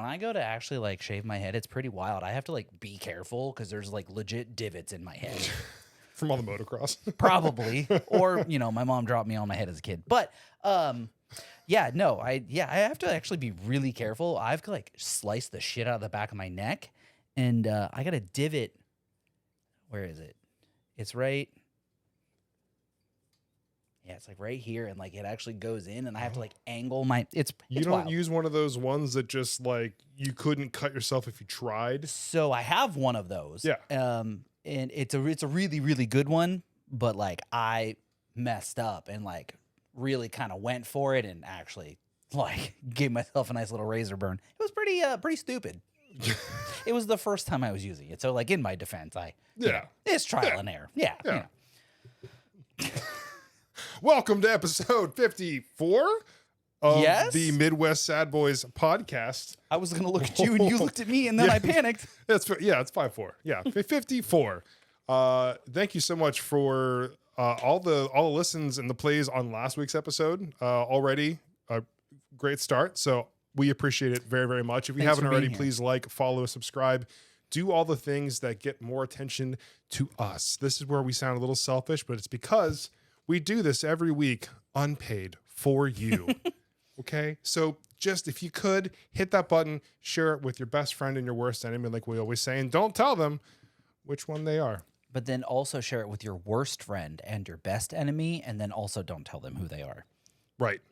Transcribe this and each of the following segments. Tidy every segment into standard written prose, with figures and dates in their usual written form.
when I go to actually like shave my head, it's pretty wild. I have to like be careful because there's like legit divots in my head. From all the motocross. Probably. Or, my mom dropped me on my head as a kid. But yeah, no, I have to actually be really careful. I've like sliced the shit out of the back of my neck, and I got a divot. Where is it? It's right. Yeah, it's like right here, and like it actually goes in, and I have to like angle my. You don't wild. use one of those ones that just like you couldn't cut yourself if you tried. So I have one of those. Yeah. And it's a really really good one, but like I messed up and like really kind of went for it and actually like gave myself a nice little razor burn. It was pretty stupid. It was the first time I was using it, so like in my defense, it's trial and error. Yeah. Welcome to episode 54 of Yes? the Midwest Sad Boys podcast. I was gonna look at you and you looked at me and then I panicked. It's 54. Yeah, 54. Thank you so much for all the listens and the plays on last week's episode. Already a great start. So we appreciate it very, very much. If you haven't already, please like, follow, subscribe, do all the things that get more attention to us. This is where we sound a little selfish, but it's because we do this every week unpaid for you. Okay? So just if you could hit that button, share it with your best friend and your worst enemy, like we always say, and don't tell them which one they are. But then also share it with your worst friend and your best enemy, and then also don't tell them who they are. Right.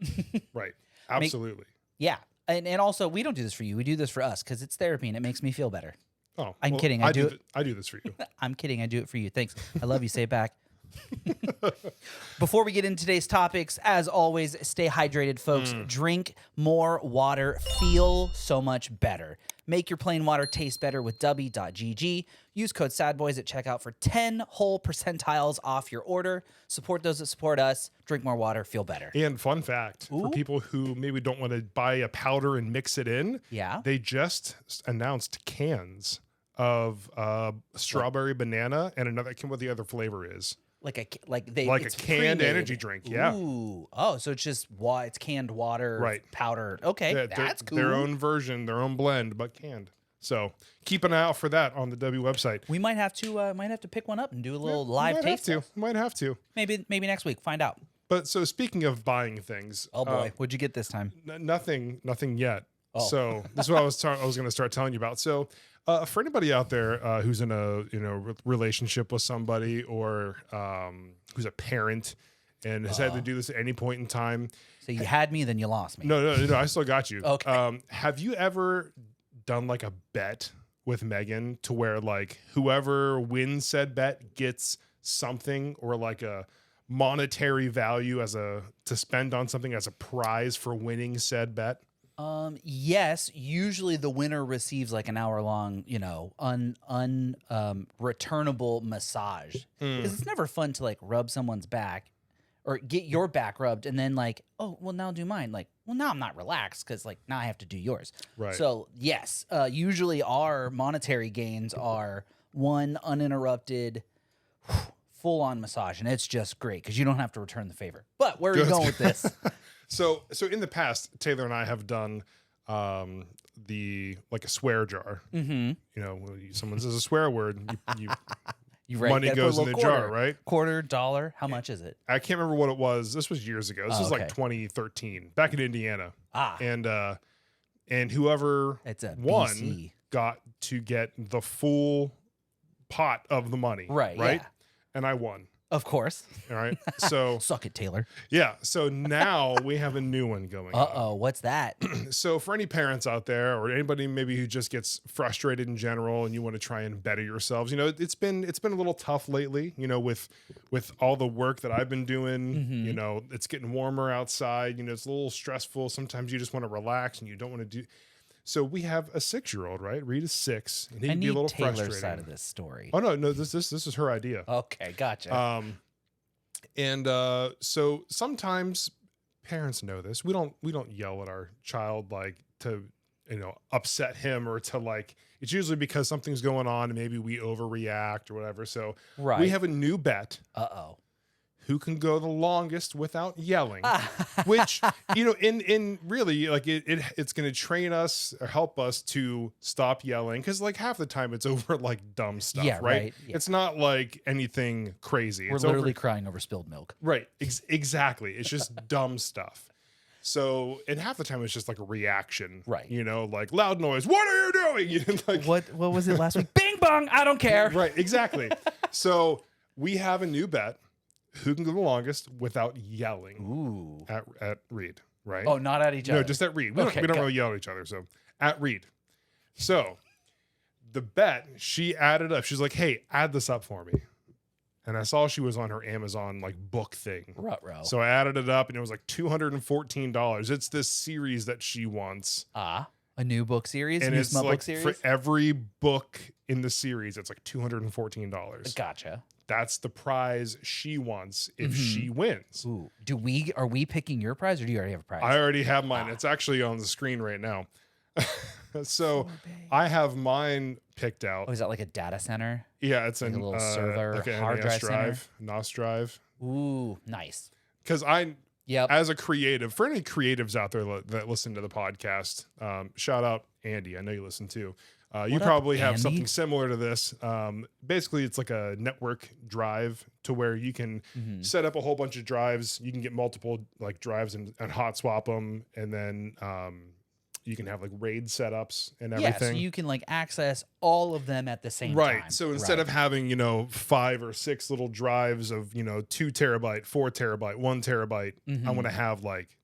Right. Absolutely. Yeah. And also, we don't do this for you. We do this for us because it's therapy and it makes me feel better. Oh, I'm kidding. I do this for you. I'm kidding. I do it for you. Thanks. I love you. Say it back. Before we get into today's topics, as always, stay hydrated, folks. Drink more water. Feel so much better. Make your plain water taste better with W.GG. Use code SADBOYS at checkout for 10 whole percentiles off your order. Support those that support us. Drink more water. Feel better. And fun fact, for people who maybe don't want to buy a powder and mix it in, they just announced cans of strawberry banana and another. I can't remember what the other flavor is. Like a canned pre-made energy drink. Yeah. Ooh. Oh, so it's just it's canned water, powder. Okay, Yeah, that's cool. Their own version, their own blend, but canned. So keep an eye out for that on the W website. We might have to pick one up and do a little live taste. Might have to. Maybe next week. Find out. But so speaking of buying things, Oh boy, what'd you get this time? nothing yet. Oh. So this is what I was going to start telling you about. So for anybody out there who's in a relationship with somebody or who's a parent and has had to do this at any point in time. So you had me, then you lost me. No, I still got you. Okay. Have you ever done like a bet with Megan to where like whoever wins said bet gets something or like a monetary value to spend on something as a prize for winning said bet? Yes, usually the winner receives like an hour-long, returnable massage. Because it's never fun to like rub someone's back or get your back rubbed and then like, oh, well, now do mine. Like, well, now I'm not relaxed because like now I have to do yours. Right. So yes, usually our monetary gains are one uninterrupted, full-on massage, and it's just great because you don't have to return the favor. But where are you going with this? So in the past, Taylor and I have done a swear jar. Mm-hmm. When someone says a swear word, money goes in the jar, right? Quarter, dollar. How much is it? I can't remember what it was. This was years ago. This was like 2013, back in Indiana. And whoever won BC. got to get the full pot of the money. Right. Yeah. And I won. Of course. All right. So suck it, Taylor. Yeah. So now we have a new one going on. What's that? So for any parents out there or anybody maybe who just gets frustrated in general and you want to try and better yourselves, it's been a little tough lately, with all the work that I've been doing, Mm-hmm. It's getting warmer outside, it's a little stressful. Sometimes you just want to relax and you don't want to do. So we have a 6-year-old, right? Reed is 6, and he'd be a little Taylor's frustrated. side of this story. Oh no, this is her idea. Okay, gotcha. So sometimes parents know this. We don't yell at our child like to upset him or to like. It's usually because something's going on and maybe we overreact or whatever. So we have a new bet. who can go the longest without yelling, which, you know, in really like it's going to train us or help us to stop yelling. Cause like half the time it's over like dumb stuff, Yeah, right? right, yeah. It's not like anything crazy. We're It's literally crying over spilled milk. right. Exactly. It's just dumb stuff. So, and half the time it's just like a reaction, Right. You know, like loud noise. What are you doing? You know, like, What was it last week? Bing bong. I don't care. right. Exactly. So we have a new bet. Who can go the longest without yelling Ooh. at Reed, right? Oh, not at each other. No, just at Reed. We Okay, don't go. really yell at each other. So at Reed. So the bet, she added up. She's like, hey, add this up for me. And I saw she was on her Amazon like book thing. Ruh-roh. So I added it up and it was like $214. It's this series that she wants. A new book series, And new it's smut like book series. for every book in the series, it's like $214. Gotcha. That's the prize she wants if Mhm. she wins. Ooh, are we picking your prize, or do you already have a prize? I already have mine. It's actually on the screen right now. So Poor babe. I have mine picked out. Oh, is that like a data center? Yeah, it's like an, a little server, like an hard NAS drive center? drive, NOS drive. Ooh, nice. Because I, Yep. as a creative, for any creatives out there that listen to the podcast, shout out Andy. I know you listen too. You What up, probably have Andy? something similar to this. Basically, it's like a network drive to where you can Mhm. set up a whole bunch of drives. You can get multiple like drives and hot swap them, and then you can have like RAID setups and everything. Yeah, so you can like access all of them at the same time. Right. So instead of having, 5 or 6 little drives of, 2 terabyte, 4 terabyte, 1 terabyte, I want to have like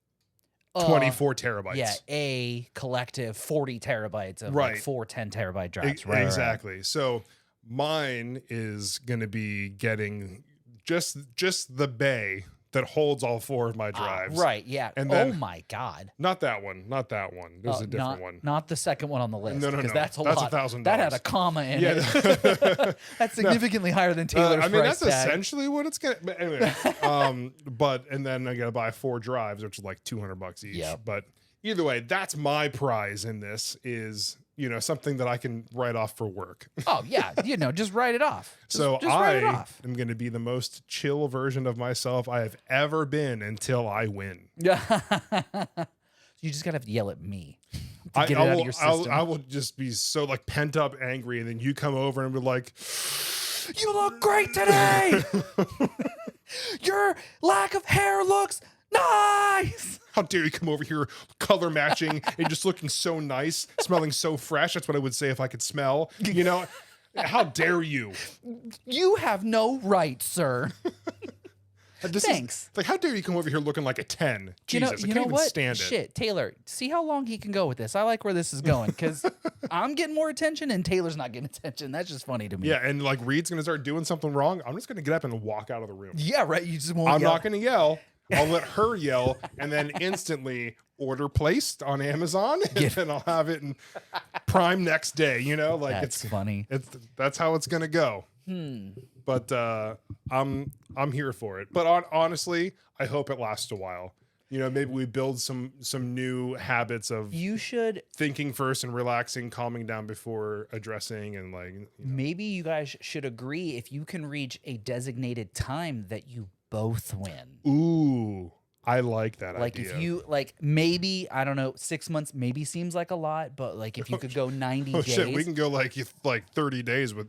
24 terabytes. Yeah, a collective 40 terabytes of like Right. 4 10 terabyte drives. Right. Exactly. So mine is going to be getting just the bay that holds all 4 of my drives. Right. Yeah. And Oh then- my God. Not that one. Not that one. There's a different one. Not the second one on the list. No, because no. that's a That's lot. $1,000. That had a comma in Yeah. it. That's significantly higher than Taylor's I mean, price that's tag. essentially what it's gonna. But anyway, and then I gotta buy 4 drives, which is like $200 each. Yep. But either way, that's my prize in this is something that I can write off for work. Oh yeah, just write it off. Just So write it I off. am going to be the most chill version of myself I have ever been until I win. Yeah. You just gotta have to yell at me to get it out of your system. I will just be so like pent up angry, and then you come over and be like, You look great today. Your lack of hair looks nice. how dare you come over here color matching and just looking so nice, smelling so fresh. That's what I would say if I could smell. How dare you? You have no right, sir. Thanks. It's like, how dare you come over here looking like a 10? Jesus, I you can't know even what? stand it. Shit, Taylor, see how long he can go with this. I like where this is going because I'm getting more attention and Taylor's not getting attention. That's just funny to me. Yeah, and like Reed's gonna start doing something wrong. I'm just gonna get up and walk out of the room. Yeah, right. You just won't I'm yell. not gonna yell. I'll let her yell, and then instantly order placed on Amazon, and then I'll have it in Prime next day. That's funny. That's how it's gonna go. But I'm here for it. But honestly, I hope it lasts a while. Maybe we build some new habits of You should thinking first and relaxing, calming down before addressing, and maybe you guys should agree if you can reach a designated time that you both win. Ooh, I like that Like idea. if you maybe I don't know 6 months maybe seems like a lot, but like if you could go 90 oh days. shit, we can go like 30 days with.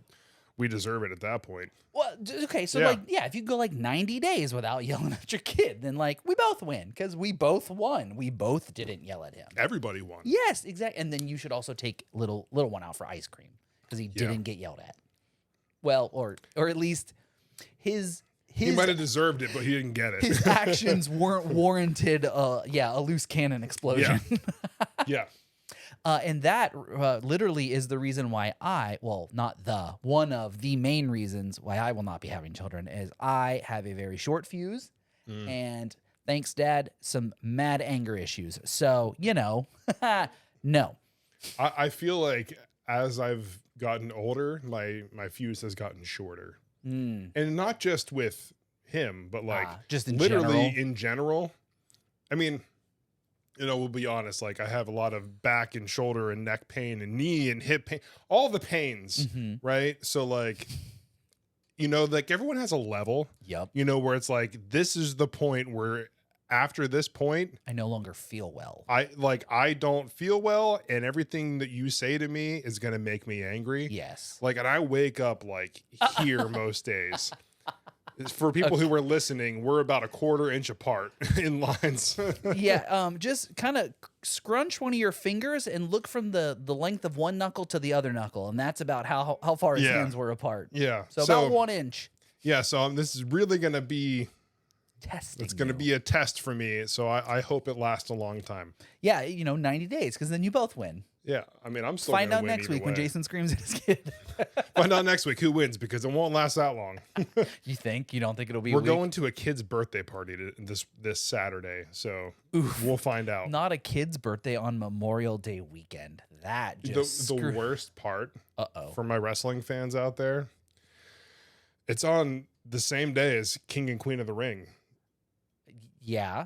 We deserve it at that point. Well, okay, so if you go like 90 days without yelling at your kid, then like we both win because we both won. We both didn't yell at him. Everybody won. Yes, exactly. And then you should also take little one out for ice cream because he didn't get yelled at. Well, or at least he might have deserved it, but he didn't get it. his actions weren't warranted. A loose cannon explosion. Yeah. And that literally is the reason why one of the main reasons why I will not be having children is I have a very short fuse and thanks, Dad, some mad anger issues. So, no. I feel like as I've gotten older, my fuse has gotten shorter. And not just with him, but like just in literally general. in general. I mean, we'll be honest, like I have a lot of back and shoulder and neck pain and knee and hip pain, all the pains, right? So like like everyone has a level, Yep. where it's like, this is the point where after this point, I no longer feel well. I don't feel well, and everything that you say to me is going to make me angry. Yes. Like, and I wake up like here most days. For people who were listening, we're about a 1/4 inch apart in lines. Yeah. Just kind of scrunch one of your fingers and look from the length of one knuckle to the other knuckle, and that's about how far his hands were apart. Yeah. So about 1 inch. Yeah. So this is really going to be Testing. It's going to be a test for me. So I hope it lasts a long time. Yeah, 90 days, because then you both win. Yeah, I mean, I'm still Find gonna out win next either week when way. Jason screams at his kid. Find out next week who wins, because it won't last that long. You think? You don't think it'll be? We're a week? going to a kid's birthday party this Saturday, so we'll find out. Not a kid's birthday on Memorial Day weekend. That just The worst part Uh-oh. for my wrestling fans out there, it's on the same day as King and Queen of the Ring. Yeah,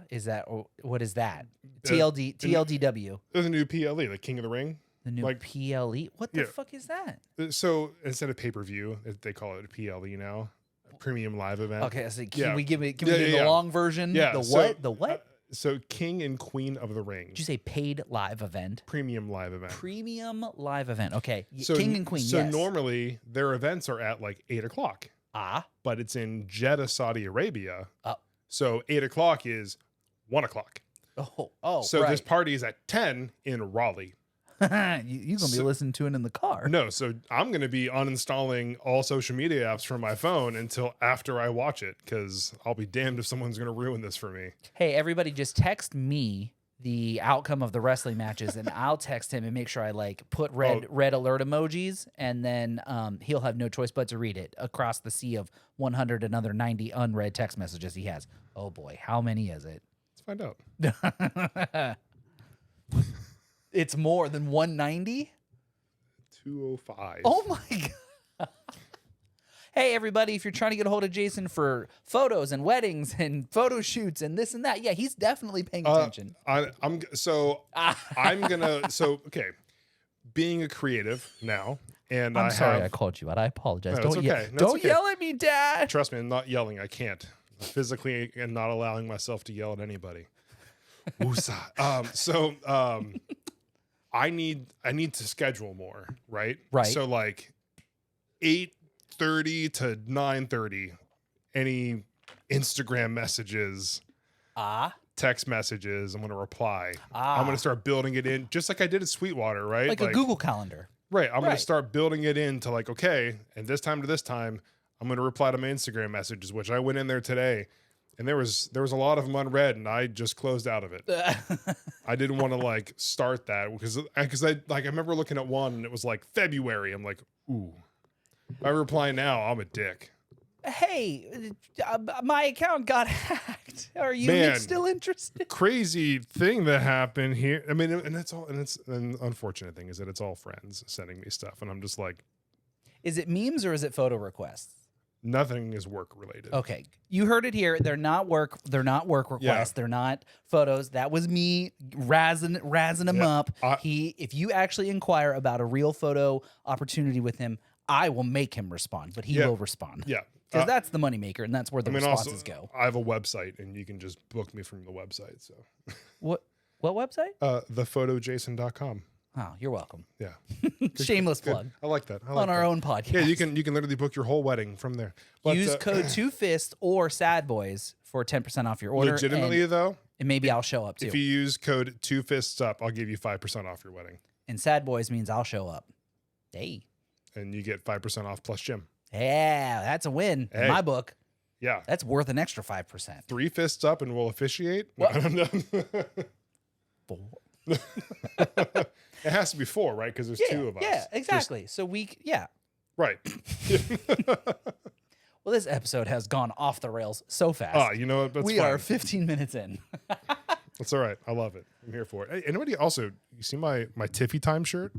what is that? TLDW. There's a new PLE, the King of the Ring. The new PLE. What the fuck is that? So instead of pay-per-view, they call it a PLE now, a premium live event. Okay, so can we give me Yeah, the long version? Yeah. The what? The what? So King and Queen of the Ring. Did you say paid live event? Premium live event. Premium live event. Okay. So, King and Queen, So yes. normally their events are at like 8 o'clock. But it's in Jeddah, Saudi Arabia. So 8 o'clock is 1 o'clock. So right. this party is at 10 in Raleigh. You're going to be listening to it in the car. No, so I'm going to be uninstalling all social media apps from my phone until after I watch it, because I'll be damned if someone's going to ruin this for me. Hey, everybody, just text me the outcome of the wrestling matches, and I'll text him and make sure I put red alert emojis, and then he'll have no choice but to read it across the sea of 100 and other 90 unread text messages he has. Oh boy, how many is it? Let's find out. It's more than 190? 205. Oh my God. Hey, everybody, if you're trying to get a hold of Jason for photos and weddings and photo shoots and this and that, yeah, he's definitely paying attention. Okay. Being a creative now, and I'm sorry I called you out. I apologize. No, Don't yell at me, Dad. Trust me, I'm not yelling. I can't. Physically and not allowing myself to yell at anybody. I need to schedule more, right? Right. So 8:30 to 9:30, any Instagram messages, text messages, I'm going to reply. I'm going to start building it in, just like I did at Sweetwater, right? Like a Google Calendar. Right. I'm going to start building it into okay, and this time to this time, I'm going to reply to my Instagram messages, which I went in there today, and there was a lot of them unread, and I just closed out of it. I didn't want to start that because I remember looking at one and it was February. I'm like, ooh, if I reply now, I'm a dick. Hey, my account got hacked. Are you still interested? Crazy thing that happened here. I mean, and an unfortunate thing is that it's all friends sending me stuff, and I'm just like, is it memes or is it photo requests? Nothing is work related. Okay. You heard it here. They're not work requests. Yeah. They're not photos. That was me razzing him up. If you actually inquire about a real photo opportunity with him, I will make him respond, but he will respond. Yeah. Because that's the moneymaker, and that's where the responses go. I have a website, and you can just book me from the website. So, What website? thephotojason.com. Oh, you're welcome. Yeah. Shameless plug. I like that. On our own podcast. Yeah, you can literally book your whole wedding from there. But, use code 2FIST or Sadbois for 10% off your order. Legitimately, though, and maybe I'll show up too. if you use code 2FISTSUP, I'll give you 5% off your wedding. And Sadbois means I'll show up. Hey. And you get 5% off plus gym. Yeah, that's a win in my book. Yeah. That's worth an extra 5%. 3 fists up and we'll officiate. No, no. It has to be 4, right? Because there's 2 of us. Yeah, exactly. Right. Well, this episode has gone off the rails so fast. You know what? That's we fine. are 15 minutes in. That's all right. I love it. I'm here for it. Hey, anybody also, you see my Tiffy Time shirt?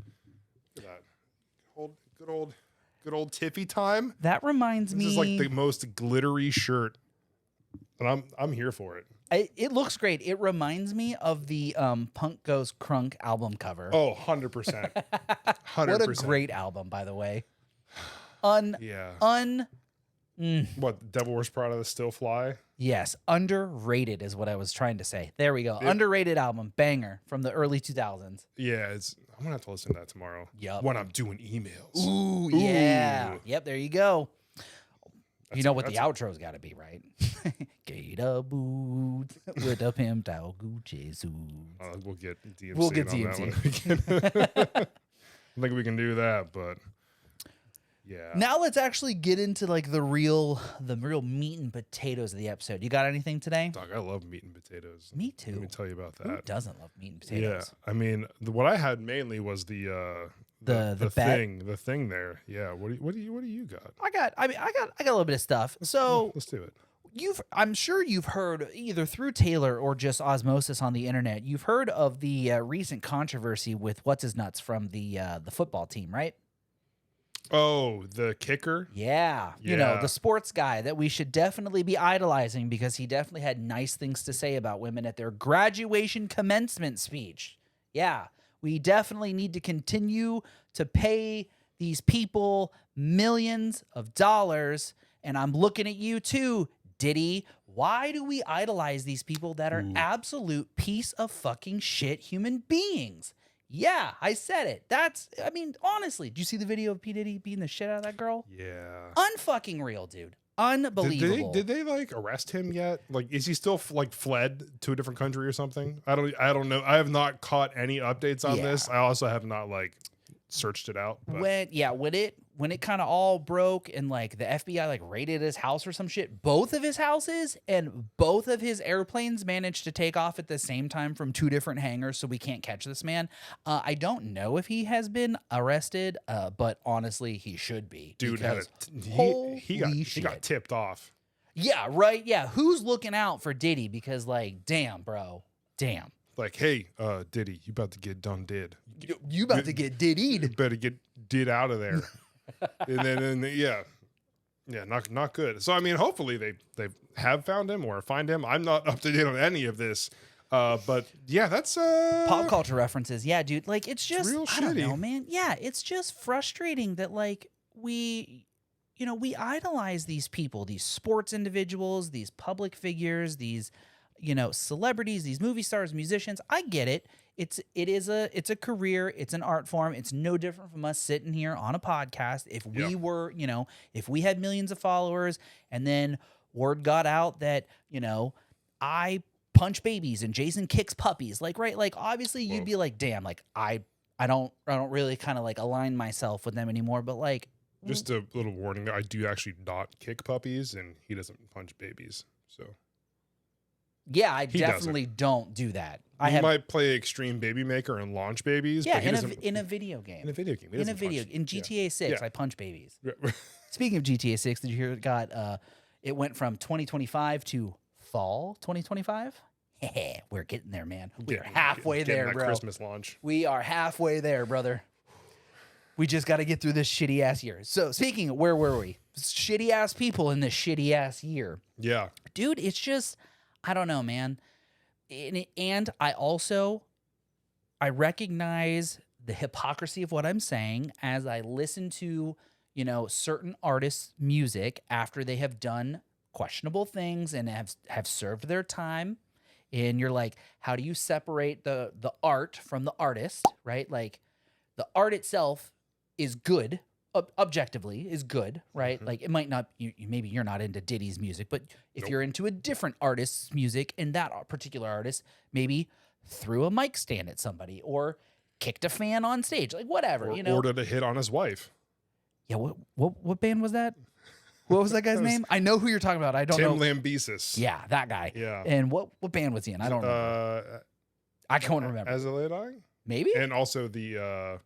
Look at that. Good old Tiffy Time. That reminds me. This is like the most glittery shirt. And I'm here for it. It looks great. It reminds me of the Punk Goes Crunk album cover. Oh, 100%. 100%. What a great album, by the way. What, Devil Wears Prada Still Fly? Yes, underrated is what I was trying to say. There we go. Underrated album, banger from the early 2000s. Yeah, I'm gonna have to listen to that tomorrow. Yup. When I'm doing emails. Ooh, yeah. Yep, there you go. You know what the outro's got to be, right? Gator boots with a pimped out Gucci suit. We'll get DMC. We'll get on DMC. that one. I think we can do that, but yeah. Now let's actually get into like the real meat and potatoes of the episode. You got anything today? Dog, I love meat and potatoes. Me too. Let me tell you about that. Who doesn't love meat and potatoes? Yeah, I mean, what I had mainly was the thing there. Yeah. What do you got? I got a little bit of stuff. So Let's do it. I'm sure you've heard either through Taylor or just osmosis on the internet. You've heard of the recent controversy with what's his nuts from the football team, right? Oh, the kicker? Yeah. You know, the sports guy that we should definitely be idolizing because he definitely had nice things to say about women at their graduation commencement speech. Yeah. We definitely need to continue to pay these people millions of dollars. And I'm looking at you too, Diddy. Why do we idolize these people that are absolute piece of fucking shit human beings? Yeah, I said it. Honestly, did you see the video of P. Diddy beating the shit out of that girl? Yeah. Unfucking real, dude. Unbelievable. Did they like arrest him yet? Like, is he still like fled to a different country or something? I don't know. I have not caught any updates on this. I also have not like searched it out. But. When it kind of all broke and like the FBI like raided his house or some shit, both of his houses and both of his airplanes managed to take off at the same time from two different hangars, so we can't catch this man. I don't know if he has been arrested, but honestly, he should be. Dude, he got tipped off. Yeah, right. Yeah, who's looking out for Diddy? Because like, damn, bro, damn. Like, hey, Diddy, you about to get done did. You about to get diddied. You better get did out of there. Not good. So I mean, hopefully they have found him or find him. I'm not up to date on any of this, but yeah, that's pop culture references. Yeah, dude, like it's just real I don't know, man. Yeah, it's just frustrating that like we idolize these people, these sports individuals, these public figures, these celebrities, these movie stars, musicians. I get it. It's a career. It's an art form. It's no different from us sitting here on a podcast. If we were, if we had millions of followers and then word got out that, I punch babies and Jason kicks puppies, like, right. Like, obviously you'd be like, damn, like I don't really kind of like align myself with them anymore. But like, just a little warning there. I do actually not kick puppies and he doesn't punch babies. So. Yeah, I definitely don't do that. He might play Extreme Baby Maker and launch babies. Yeah, but in a video game. In a video game. In GTA 6, I punch babies. Speaking of GTA 6, did you hear it went from 2025 to fall 2025? We're getting there, man. We're halfway there, bro. Christmas launch. We are halfway there, brother. We just got to get through this shitty ass year. So, speaking of where were we? Shitty ass people in this shitty ass year. Yeah. Dude, it's just I don't know, man. And I recognize the hypocrisy of what I'm saying as I listen to, certain artists' music after they have done questionable things and have served their time. And you're like, how do you separate the art from the artist, right? Like the art itself is good. Objectively is good, right? Like it might not, maybe you're not into Diddy's music, but if you're into a different artist's music and that particular artist maybe threw a mic stand at somebody or kicked a fan on stage, like whatever, or did a hit on his wife. Yeah. What band was that? What was that guy's name? I know who you're talking about. I don't know. Tim Lambesis. Yeah, that guy. Yeah. And what band was he in? I don't remember. I can't remember. As a Late Eye? Maybe. And also the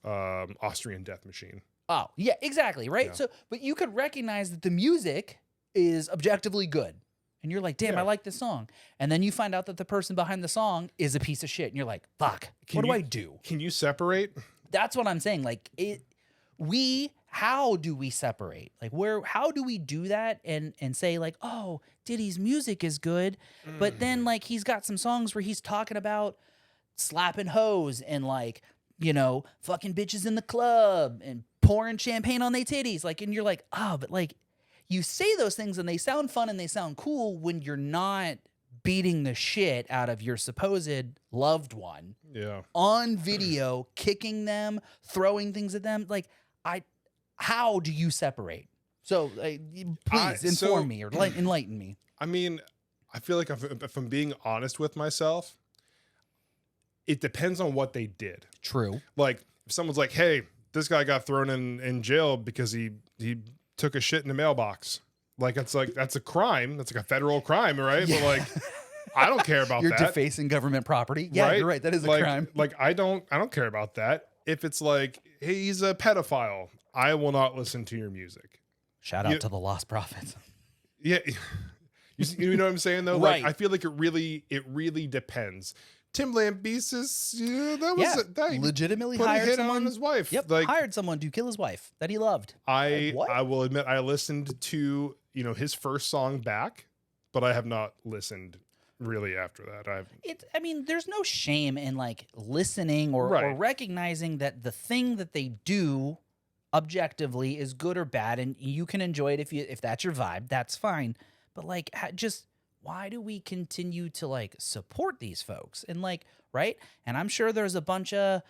Austrian Death Machine. Oh, yeah, exactly, right? Yeah. So, but you could recognize that the music is objectively good. And you're like, damn, I like this song. And then you find out that the person behind the song is a piece of shit. And you're like, fuck, what do I do? Can you separate? That's what I'm saying. Like, how do we separate? Like, how do we do that and say like, oh, Diddy's music is good. But then like, he's got some songs where he's talking about slapping hoes and like, fucking bitches in the club and pouring champagne on their titties. Like, and you're like, oh, but like, you say those things and they sound fun and they sound cool when you're not beating the shit out of your supposed loved one Yeah. on video, kicking them, throwing things at them. Like, how do you separate? So please inform me or enlighten me. I mean, I feel like if I'm being honest with myself, it depends on what they did. True. Like if someone's like, hey, this guy got thrown in jail because he took a shit in the mailbox. Like that's a crime. That's like a federal crime, right? Yeah. But like, I don't care about You're that. defacing government property. Yeah, right? You're right. That is a like, crime. Like I don't care about that. If it's like, hey, he's a pedophile, I will not listen to your music. Shout out to the Lost Prophets. Yeah. You know what I'm saying though? Right. Like I feel like it really depends. Tim Lambesis, that legitimately put a hired hit someone on his wife. Yep, like hired someone to kill his wife that he loved. I What? will admit I listened to his first song back, but I have not listened really after that. I mean, there's no shame in like listening or recognizing that the thing that they do objectively is good or bad, and you can enjoy it if that's your vibe. That's fine. But like, just why do we continue to like support these folks? And like, right? And I'm sure there's a bunch of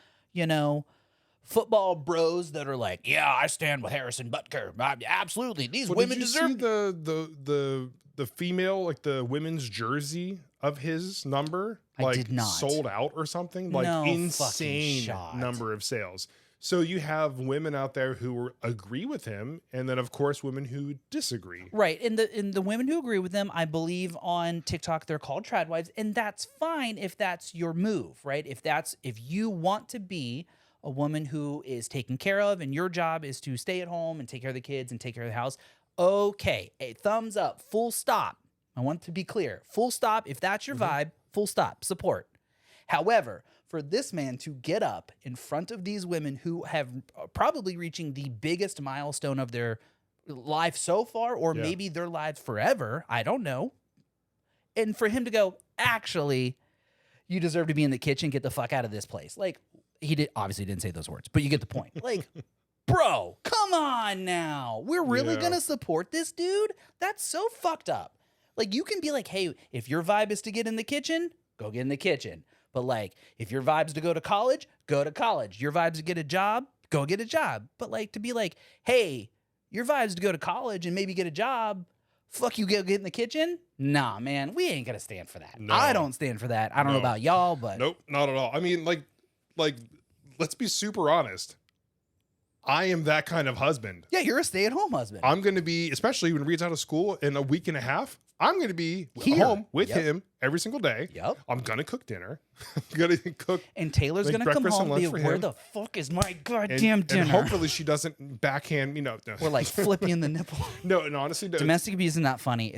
football bros that are like, yeah, I stand with Harrison Butker. Absolutely, these women deserve. Did you see the female, like the women's jersey of his number? I did not. Sold out or something. Like No insane fucking shot. number of sales. So you have women out there who agree with him, and then of course women who disagree. Right, and the women who agree with them, I believe on TikTok they're called trad wives, and that's fine if that's your move, right? If you want to be a woman who is taken care of, and your job is to stay at home and take care of the kids and take care of the house, okay, a thumbs up, full stop. I want to be clear, full stop. If that's your vibe, full stop, support. However, for this man to get up in front of these women who have probably reaching the biggest milestone of their life so far, or maybe their lives forever, I don't know. And for him to go, actually, you deserve to be in the kitchen, get the fuck out of this place. Like, he obviously didn't say those words, but you get the point. Like, bro, come on now. We're really going to support this dude? That's so fucked up. Like, you can be like, hey, if your vibe is to get in the kitchen, go get in the kitchen. But like, if your vibe's to go to college, go to college. Your vibe's to get a job, go get a job. But like, to be like, hey, your vibe's to go to college and maybe get a job, fuck you, get in the kitchen? Nah, man, we ain't gonna stand for that. No. I don't stand for that. I don't know about y'all, but nope, not at all. I mean, like, let's be super honest. I am that kind of husband. Yeah, you're a stay-at-home husband. I'm going to be, especially when Reed's out of school in a week and a half, I'm going to be home with him every single day. Yep. I'm going to cook dinner. I'm going to cook. And Taylor's going to come home and be like, where the fuck is my goddamn dinner? And hopefully she doesn't backhand me. No. Or like flip you in the nipple. No, and honestly, no. Domestic abuse is not funny.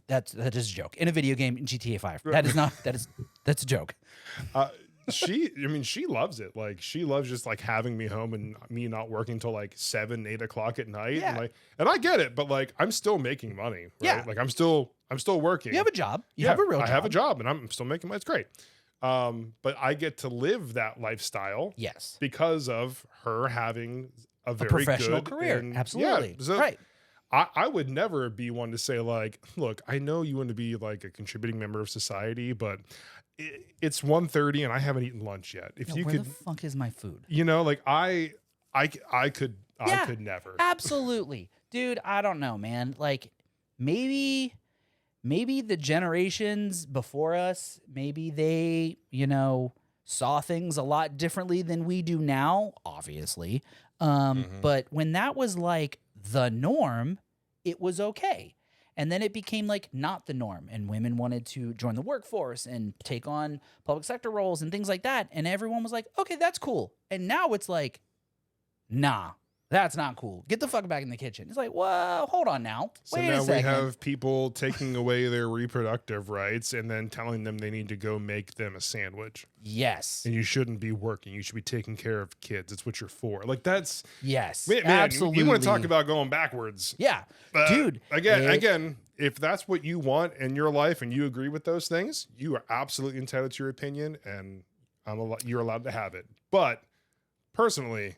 That is a joke. In a video game, in GTA 5. That's a joke. She loves it. Like, she loves just like having me home and me not working till like 7, 8 o'clock at night. Yeah. And I get it, but like, I'm still making money. Right? Yeah. Like, I'm still working. You have a job. You have a real job. I have a job and I'm still making money. It's great. But I get to live that lifestyle. Yes. Because of her having a very professional good career. Absolutely. Yeah, so right. I would never be one to say like, look, I know you want to be like a contributing member of society, but it's 1:30 and I haven't eaten lunch yet. If you where could, the fuck is my food? Like I could never. Absolutely. Dude, I don't know, man. Like maybe the generations before us, maybe they, saw things a lot differently than we do now, obviously. But when that was like the norm, it was okay. And then it became like not the norm, and women wanted to join the workforce and take on public sector roles and things like that. And everyone was like, okay, that's cool. And now it's like, nah, that's not cool. Get the fuck back in the kitchen. It's like, well, hold on now. So Wait now a second. we have people taking away their reproductive rights and then telling them they need to go make them a sandwich. Yes. And you shouldn't be working. You should be taking care of kids. It's what you're for. Like, that's... Yes, man, absolutely. You want to talk about going backwards. Yeah. Dude. Again, if that's what you want in your life and you agree with those things, you are absolutely entitled to your opinion, and you're allowed to have it. But personally,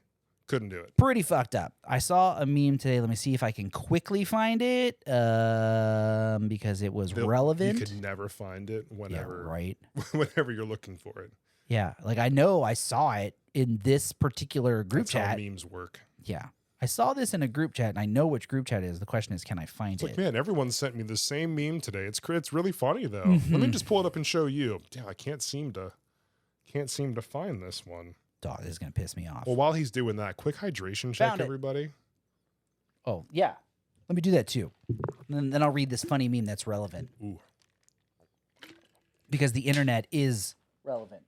Couldn't do it. Pretty fucked up. I saw a meme today. Let me see if I can quickly find it because it was relevant. You could never find it whenever, right? whenever you're looking for it. Yeah, like I know I saw it in this particular group chat. That's how memes work. Yeah, I saw this in a group chat, and I know which group chat it is. The question is, can I find it? Like, man, everyone sent me the same meme today. It's really funny though. Mm-hmm. Let me just pull it up and show you. Damn, I can't seem to find this one. Dog, this is gonna piss me off. Well, while he's doing that, quick hydration check, Found it. everybody. Oh yeah, let me do that too. And then I'll read this funny meme that's relevant. Ooh. Because the internet is relevant.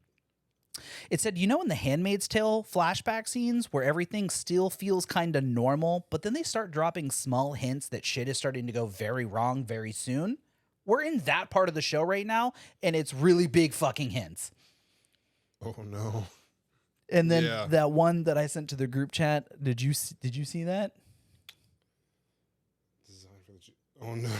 It said, in the Handmaid's Tale flashback scenes where everything still feels kind of normal, but then they start dropping small hints that shit is starting to go very wrong very soon. We're in that part of the show right now, and it's really big fucking hints. Oh no. And then that one that I sent to the group chat, did you see that? Oh no.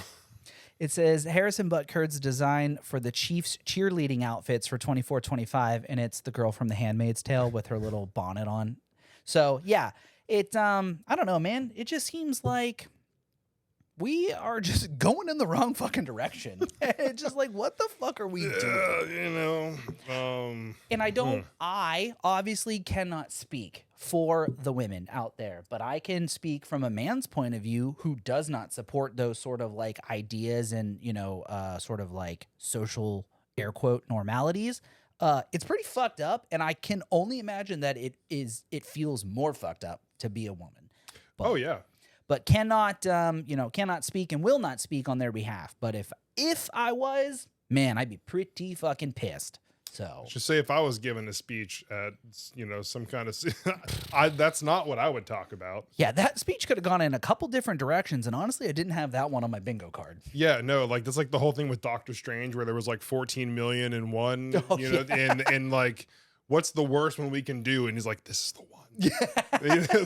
It says Harrison Butkers' design for the Chiefs cheerleading outfits for 24-25, and it's the girl from The Handmaid's Tale with her little bonnet on. So yeah, it I don't know, man. It just seems like we are just going in the wrong fucking direction. It's just like, what the fuck are we doing? And I obviously cannot speak for the women out there, but I can speak from a man's point of view who does not support those sort of like ideas and, sort of like social air quote normalities. It's pretty fucked up. And I can only imagine that it feels more fucked up to be a woman. Oh yeah. But cannot speak and will not speak on their behalf. But if I was, man, I'd be pretty fucking pissed. So just say if I was given a speech at some kind of, that's not what I would talk about. Yeah, that speech could have gone in a couple different directions, and honestly, I didn't have that one on my bingo card. Yeah, no, like that's like the whole thing with Doctor Strange, where there was like 14 million in one, and like, what's the worst one we can do? And he's like, this is the one. Yeah.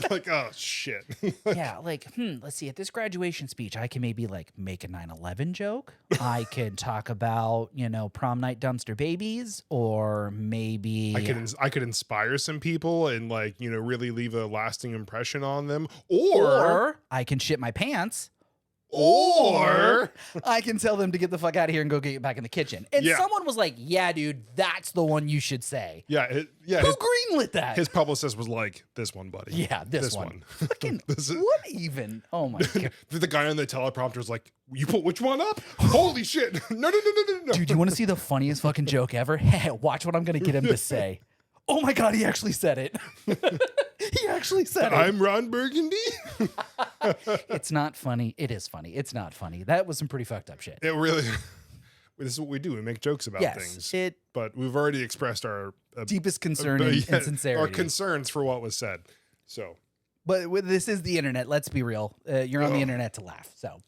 Like, oh shit. Yeah, like, let's see. At this graduation speech, I can maybe like make a 9/11 joke. I could talk about, prom night dumpster babies, or maybe I could inspire some people and like, really leave a lasting impression on them. Or I can shit my pants. Or I can tell them to get the fuck out of here and go get back in the kitchen. And someone was like, yeah, dude, that's the one you should say. Yeah. Who greenlit that? His publicist was like, this one, buddy. Yeah, this one. Fucking, what even? Oh my God. The guy on the teleprompter was like, you put which one up? Holy shit. No. Dude, you want to see the funniest fucking joke ever? Hey, watch what I'm going to get him to say. Oh my God, he actually said it. He actually said it. I'm Ron Burgundy. It's not funny. It is funny. It's not funny. That was some pretty fucked up shit. It really, this is what we do. We make jokes about things. But we've already expressed our deepest concern and sincerity. Our concerns for what was said. So, but this is the internet. Let's be real. You're on the internet to laugh. So,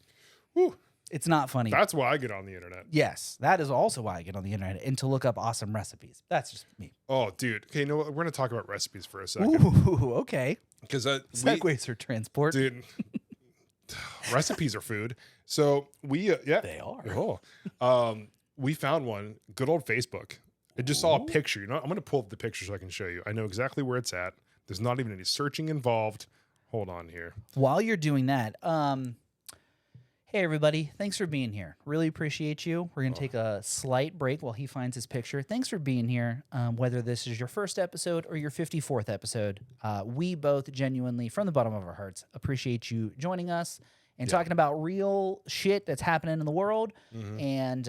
it's not funny. That's why I get on the internet. Yes, that is also why I get on the internet, and to look up awesome recipes. That's just me. Oh, dude. Okay, you know what? We're going to talk about recipes for a second. Ooh, okay. Because segues are transport. Dude, recipes are food. So they are. We found one, good old Facebook. I just saw a picture. I'm going to pull up the picture so I can show you. I know exactly where it's at. There's not even any searching involved. Hold on here. While you're doing that, hey, everybody. Thanks for being here. Really appreciate you. We're going to take a slight break while he finds his picture. Thanks for being here. Whether this is your first episode or your 54th episode, we both genuinely, from the bottom of our hearts, appreciate you joining us and talking about real shit that's happening in the world. And,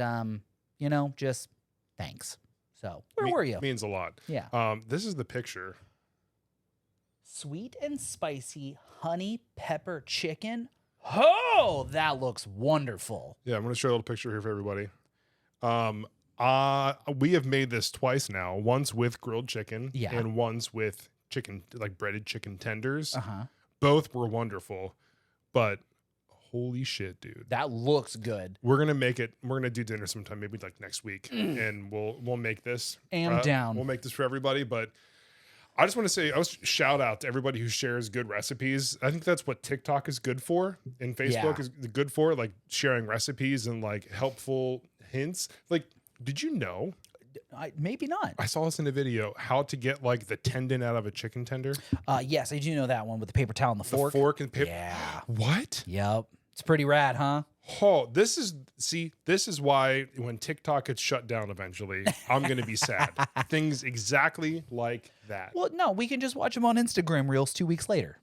just thanks. So where were you? Means a lot. Yeah. This is the picture. Sweet and spicy honey pepper chicken. Oh, that looks wonderful. Yeah, I'm going to show a little picture here for everybody. We have made this twice now. Once with grilled chicken and once with chicken, like breaded chicken tenders. Both were wonderful, but holy shit, dude. That looks good. We're going to make it. We're going to do dinner sometime, maybe like next week, and we'll make this. Down. We'll make this for everybody, but I just want to say, shout out to everybody who shares good recipes. I think that's what TikTok is good for, and Facebook is good for, like sharing recipes and like helpful hints. Like, did you know? Maybe not. I saw this in a video. How to get like the tendon out of a chicken tender? Yes, I do know that one with the paper towel and the fork. The fork and paper. Yeah. What? Yep. It's pretty rad, huh? Oh, this is why when TikTok gets shut down eventually, I'm going to be sad. Things exactly like that. Well, no, we can just watch them on Instagram Reels 2 weeks later.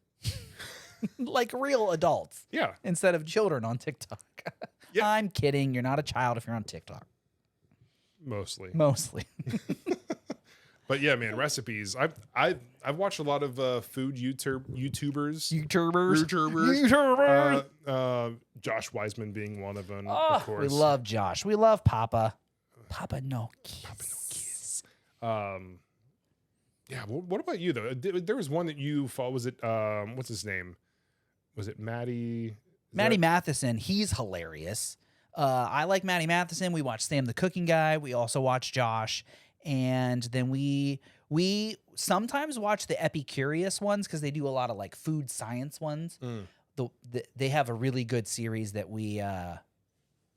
Like real adults. Yeah. Instead of children on TikTok. Yeah. I'm kidding. You're not a child if you're on TikTok. Mostly. But yeah, man, recipes. I've watched a lot of food YouTubers. Josh Wiseman being one of them, of course. We love Josh. We love Papa. Papa no kiss. Yeah. What about you though? There was one that you followed. Was it what's his name? Was it Matty? Matty Matheson. He's hilarious. I like Matty Matheson. We watch Sam the Cooking Guy. We also watch Josh. And then we sometimes watch the Epicurious ones because they do a lot of like food science ones. They have a really good series that we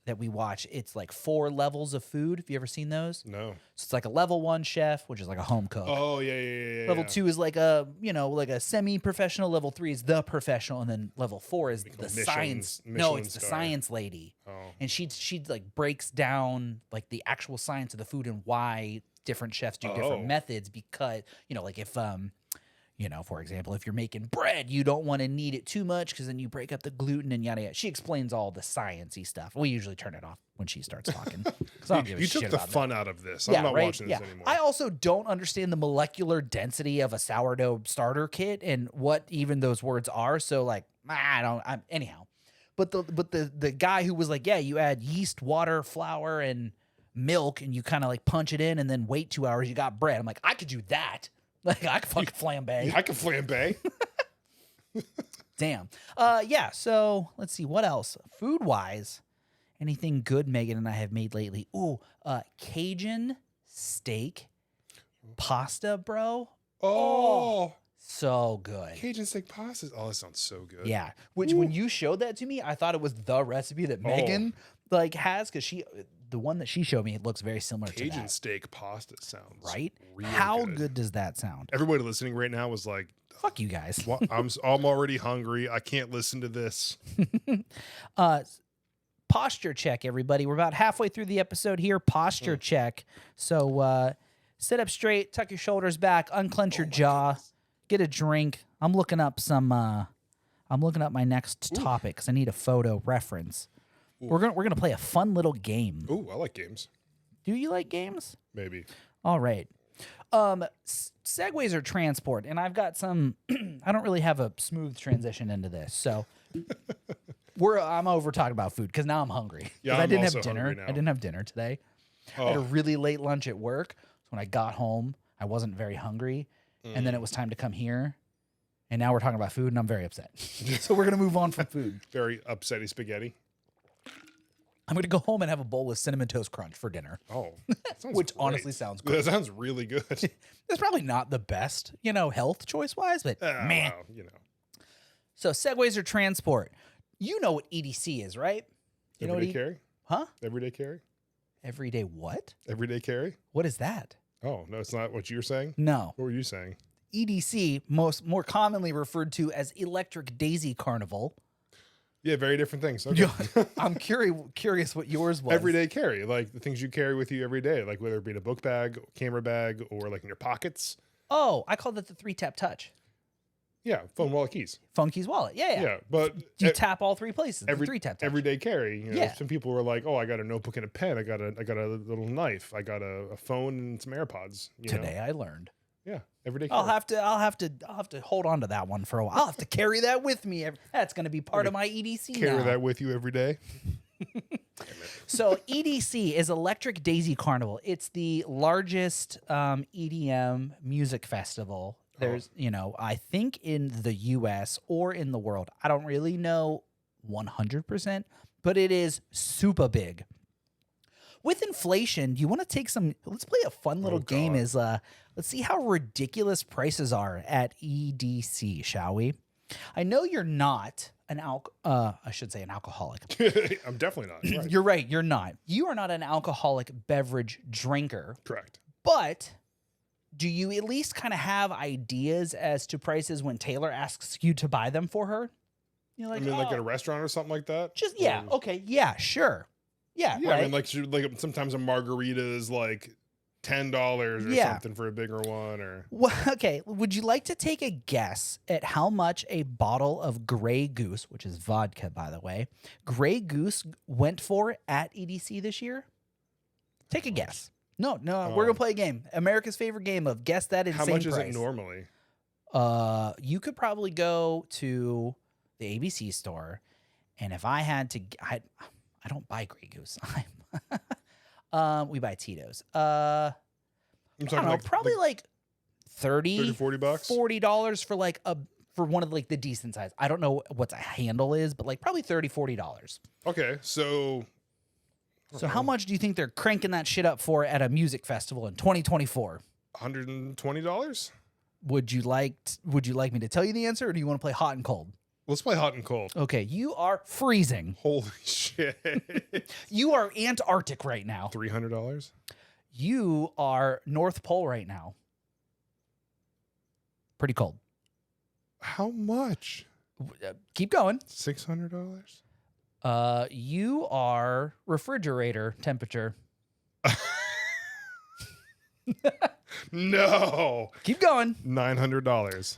watch. It's like 4 levels of food. Have you ever seen those? No. So it's like a level 1 chef, which is like a home cook. Oh yeah. Level 2 is like a like a semi-professional. Level 3 is the professional, and then level 4 is the science. No, it's the science lady. Oh. And she like breaks down like the actual science of the food and why different chefs do different methods, because like if for example, if you're making bread, you don't want to knead it too much because then you break up the gluten and yada yada. She explains all the sciencey stuff. We usually turn it off when she starts talking. You took the fun out of this. I'm not watching this anymore. I also don't understand the molecular density of a sourdough starter kit and what even those words are. So like, anyhow. But the guy who was like, yeah, you add yeast, water, flour, and milk, and you kind of like punch it in and then wait 2 hours, you got bread. I'm like, I could do that. Like, I could fucking flambe. Yeah, I could flambe. Damn. Yeah, so let's see. What else? Food-wise, anything good Megan and I have made lately? Ooh, Cajun steak pasta, bro. Oh. So good. Cajun steak pasta. Oh, that sounds so good. Yeah. Which, when you showed that to me, I thought it was the recipe that Megan like has, because the one that she showed me, it looks very similar to that. Cajun steak pasta sounds right. Really How good does that sound? Everybody listening right now was like, "Fuck you guys." Well, I'm already hungry. I can't listen to this. Posture check, everybody. We're about halfway through the episode here. Posture check. So sit up straight, tuck your shoulders back, unclench your jaw, get a drink. I'm looking up my next topic because I need a photo reference. We're gonna play a fun little game. Ooh, I like games. Do you like games? Maybe. All right. Segways are transport, and I've got some. I don't really have a smooth transition into this, so I'm over talking about food because now I'm hungry. Yeah, I didn't also have dinner. hungry now. I didn't have dinner today. I had a really late lunch at work. So when I got home, I wasn't very hungry, and then it was time to come here. And now we're talking about food, and I'm very upset. So we're gonna move on from food. Very upsetty spaghetti. I'm going to go home and have a bowl of Cinnamon Toast Crunch for dinner. Oh, that sounds which great. honestly sounds good. That sounds really good. It's probably not the best, health choice-wise, but man. Well, So segways are transport. You know what EDC is, right? Everyday carry? Huh? Everyday carry? Everyday what? Everyday carry? What is that? Oh, no, it's not what you're saying? No. What were you saying? EDC, more commonly referred to as Electric Daisy Carnival. Yeah, very different things. Okay. I'm curious what yours was. Everyday carry, like the things you carry with you every day, like whether it be in a book bag, camera bag, or like in your pockets. Oh, I call that the 3-tap touch. Yeah, phone, wallet, keys. Phone, keys, wallet. Yeah. Yeah, but you tap all 3 places. The 3-tap touch. Everyday carry. Yeah. Some people were like, "Oh, I got a notebook and a pen. I got a little knife. I got a phone and some AirPods." Today I learned. Yeah, everyday carry. I'll have to hold on to that one for a while. I'll have to carry that with me. That's going to be part of my EDC Carry now. that with you every day. So EDC is Electric Daisy Carnival. It's the largest EDM music festival. There's, I think in the U.S. or in the world. I don't really know 100%, but it is super big. With inflation, do you want to take some? Let's play a fun little game. Let's see how ridiculous prices are at EDC, shall we? I know you're not an I should say an alcoholic. I'm definitely not. Right. You're right. You're not. You are not an alcoholic beverage drinker. Correct. But do you at least kind of have ideas as to prices when Taylor asks you to buy them for her? You're like, I mean, like at a restaurant or something like that? just, yeah. Okay. Yeah, sure. Yeah. Yeah, right. I mean, like sometimes a margarita is like $10 or something for a bigger one. Or Well, okay. Would you like to take a guess at how much a bottle of Grey Goose, which is vodka, by the way, Grey Goose went for at EDC this year? Take a guess. No, we're gonna play a game. America's favorite game of guess that insane how much price. is it normally? You could probably go to the ABC store, and if I had to, I don't buy Grey Goose. We buy Tito's. I'm I don't know, probably like 30, $40. $40 for like for one of like the decent size. I don't know what a handle is, but like probably $30, $40. Okay, so How much do you think they're cranking that shit up for at a music festival in 2024? $120? Would you like me to tell you the answer, or do you want to play hot and cold? Let's play hot and cold. Okay, you are freezing. Holy shit. You are Antarctic right now. $300? You are North Pole right now. Pretty cold. How much? Keep going. $600? You are refrigerator temperature. No. Keep going. $900.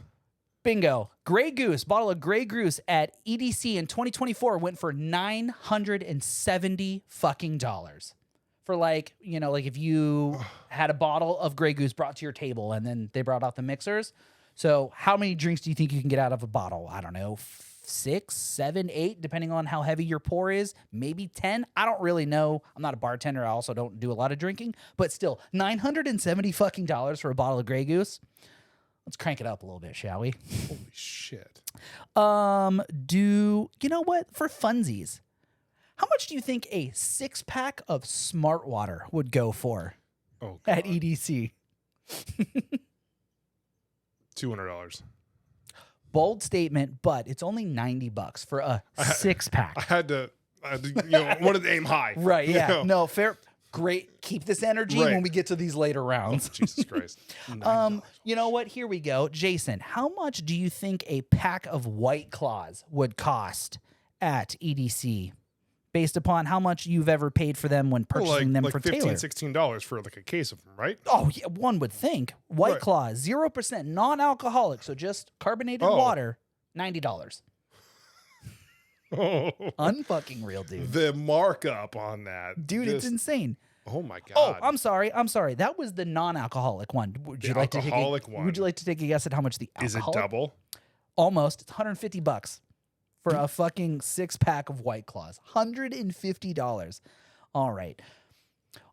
Bingo. Grey Goose, bottle of Grey Goose at EDC in 2024 went for $970 fucking dollars. For like, like if you had a bottle of Grey Goose brought to your table and then they brought out the mixers. So how many drinks do you think you can get out of a bottle? I don't know, 6, 7, 8, depending on how heavy your pour is. Maybe 10. I don't really know. I'm not a bartender. I also don't do a lot of drinking. But still, $970 fucking dollars for a bottle of Grey Goose. Let's crank it up a little bit, shall we? Holy shit. You know what? For funsies, how much do you think a 6-pack of Smart Water would go for at EDC? $200. Bold statement, but it's only $90 for a 6-pack. I had to wanted to aim high. Right, yeah. You know? No, fair. Great. Keep this energy Right. when we get to these later rounds. Oh, Jesus Christ. $9. You know what? Here we go. Jason, how much do you think a pack of White Claws would cost at EDC based upon how much you've ever paid for them when purchasing them like for $15, Taylor? $16 for like a case of them, right? Oh, yeah, one would think. White Right. Claw, 0% non-alcoholic, so just carbonated water, $90. Unfucking real, dude. The markup on that. Dude, it's insane. Oh my God. Oh, I'm sorry. That was the non-alcoholic one. Would you like alcoholic to take one. Would you like to take a guess at how much the Is it alcoholic? double? Almost. It's $150 for a fucking 6-pack of White Claws. $150. All right.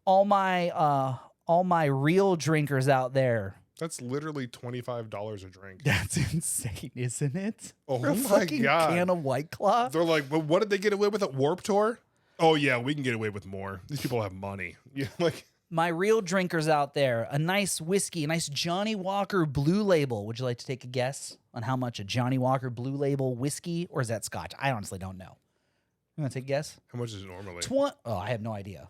All my real drinkers out there. That's literally $25 a drink. That's insane, isn't it? Oh For a my fucking God. can of White Claw. They're like, but what did they get away with at Warped Tour? Oh yeah, we can get away with more. These people have money. Yeah, like My real drinkers out there, a nice whiskey, a nice Johnny Walker Blue Label. Would you like to take a guess on how much a Johnny Walker Blue Label whiskey, or is that Scotch? I honestly don't know. You want to take a guess? how much is it normally? I have no idea.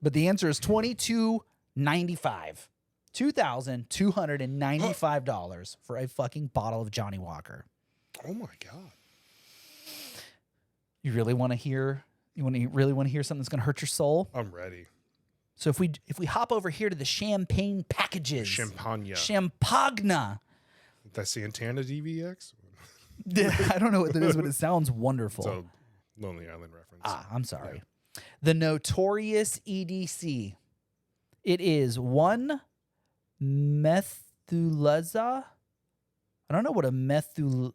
But the answer is $22.95. $2,295 for a fucking bottle of Johnny Walker. Oh my God. You really want to hear? Really want to hear something that's going to hurt your soul? I'm ready. So if we hop over here to the champagne packages, Champagne. Champagna. That Santana DVX? I don't know what that is, but it sounds It's wonderful. a Lonely Island reference. I'm sorry. The Notorious EDC. It is 1 Methulaza. I don't know what a Methulaza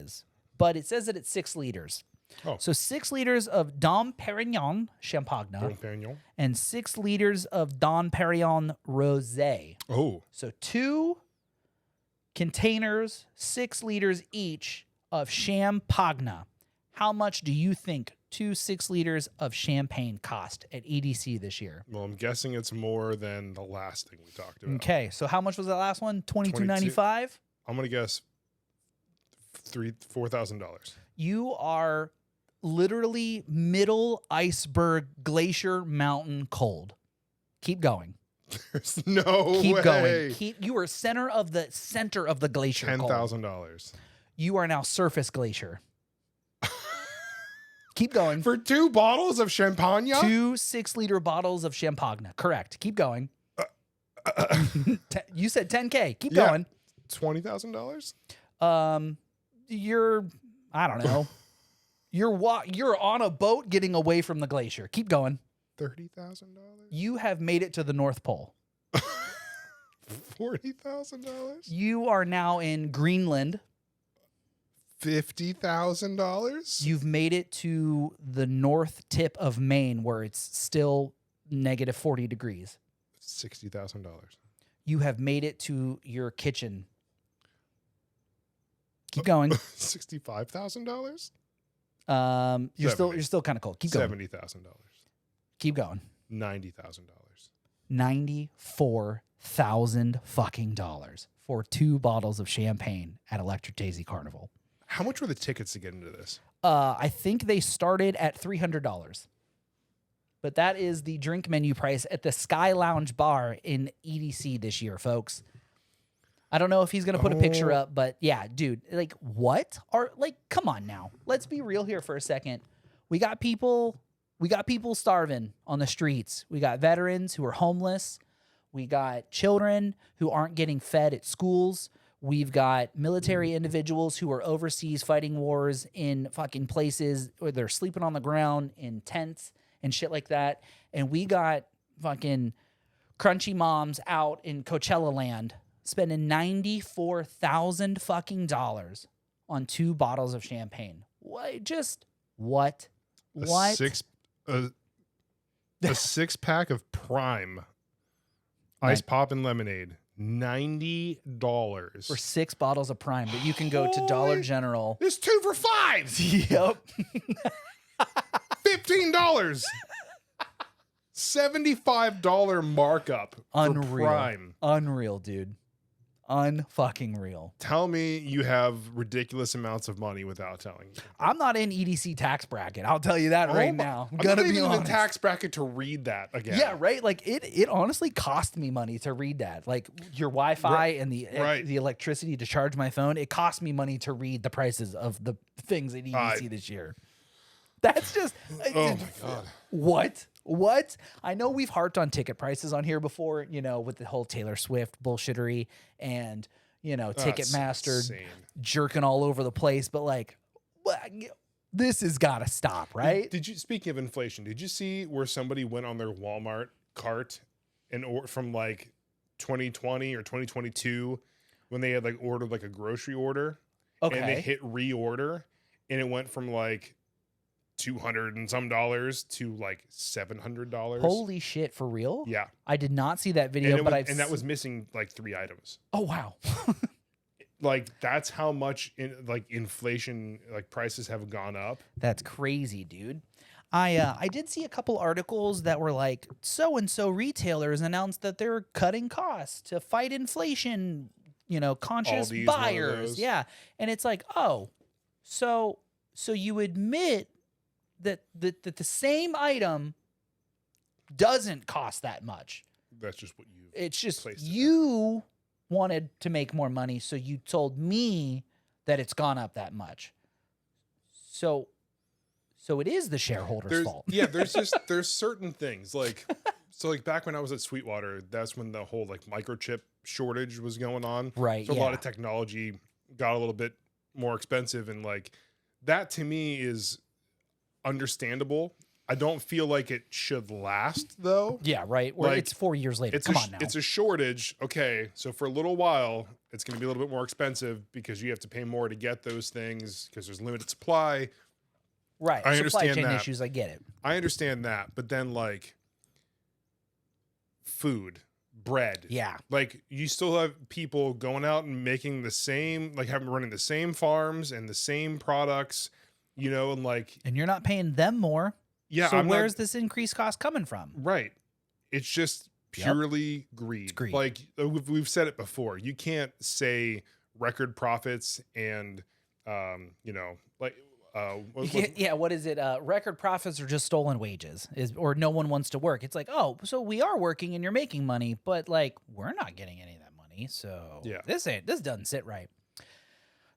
is, but it says that it's 6 liters. Oh. So 6 liters of Dom Perignon Champagne Dom Perignon. and 6 liters of Dom Perignon Rosé. Oh. So 2 containers, 6 liters each of Champagne. How much do you think 2 6 liters of champagne cost at EDC this year? Well, I'm guessing it's more than the last thing we talked about. Okay, so how much was that last one? $22.95? I'm going to guess $4,000. You are literally middle iceberg glacier mountain cold. Keep going. There's no Keep way. going. You are center of the glacier. $10,000 You are now surface glacier. Keep going. for 2 bottles of champagne. 2 6-liter bottles of champagne. Correct. Keep going. You said 10K. Keep going. $20,000. You're I don't know. You're on a boat getting away from the glacier. Keep going. $30,000. You have made it to the North Pole. $40,000. You are now in Greenland. $50,000. You've made it to the north tip of Maine where it's still negative 40 degrees. $60,000. You have made it to your kitchen. Keep going. $65,000. You're still kind of cold. Keep going. $70,000. Keep going. $90,000. $94,000 fucking dollars for 2 bottles of champagne at Electric Daisy Carnival. How much were the tickets to get into this? I think they started at $300. But that is the drink menu price at the Sky Lounge Bar in EDC this year, folks. I don't know if he's going to put a picture up, but yeah, dude, like come on now. Let's be real here for a second. We got people starving on the streets. We got veterans who are homeless. We got children who aren't getting fed at schools. We've got military individuals who are overseas fighting wars in fucking places where they're sleeping on the ground in tents and shit like that. And we got fucking crunchy moms out in Coachella land spending $94,000 fucking dollars on 2 bottles of champagne. What? What? A 6-pack of Prime Ice Pop and Lemonade. $90 For 6 bottles of Prime, but you can go to Dollar General. It's 2 for $5. Yep. $15. $75 markup for Prime. Unreal, dude. Unfucking real. Tell me you have ridiculous amounts of money without telling me. I'm not in EDC tax bracket. I'll tell you that right now. I'm gonna be in the tax bracket to read that again. Yeah, right. Like it honestly cost me money to read that. Like your Wi-Fi and the electricity to charge my phone. It cost me money to read the prices of the things at EDC this year. That's just. Oh my God. What? I know we've harped on ticket prices on here before, with the whole Taylor Swift bullshittery and, Ticketmaster jerking all over the place. But this has got to stop, right? Speaking of inflation, did you see where somebody went on their Walmart cart and from 2020 or 2022 when they had ordered a grocery order? Okay. And they hit reorder and it went from $200 and some dollars to $700. Holy shit, for real? Yeah. I did not see that video, and that was missing 3 items. Oh wow. That's how much inflation prices have gone up. That's crazy, dude. I did see a couple articles that were so and so retailers announced that they're cutting costs to fight inflation, conscious Aldi's buyers. Yeah. And it's so you admit that the same item doesn't cost that much. That's just what you. It's just you wanted to make more money, so you told me that it's gone up that much. So it is the shareholders' fault. Yeah, there's certain things back when I was at Sweetwater, that's when the whole microchip shortage was going on. Right. So a lot of technology got a little bit more expensive, and that to me is understandable. I don't feel like it should last though. Yeah, right. It's 4 years later. Come on now. It's a shortage. Okay, so for a little while, it's going to be a little bit more expensive because you have to pay more to get those things because there's limited supply. Right. I Supply understand chain that. issues. I get it. I understand that, but then food, bread. Yeah. You still have people going out and making the same, running the same farms and the same products. And you're not paying them more. Yeah. So where's this increased cost coming from? Right. It's just purely greed. It's greed. We've said it before. You can't say record profits and You know, like Yeah, what is it? Record profits are just stolen wages, or no one wants to work. It's like, oh, so we are working and you're making money, but like we're not getting any of that money. So Yeah. this doesn't sit right.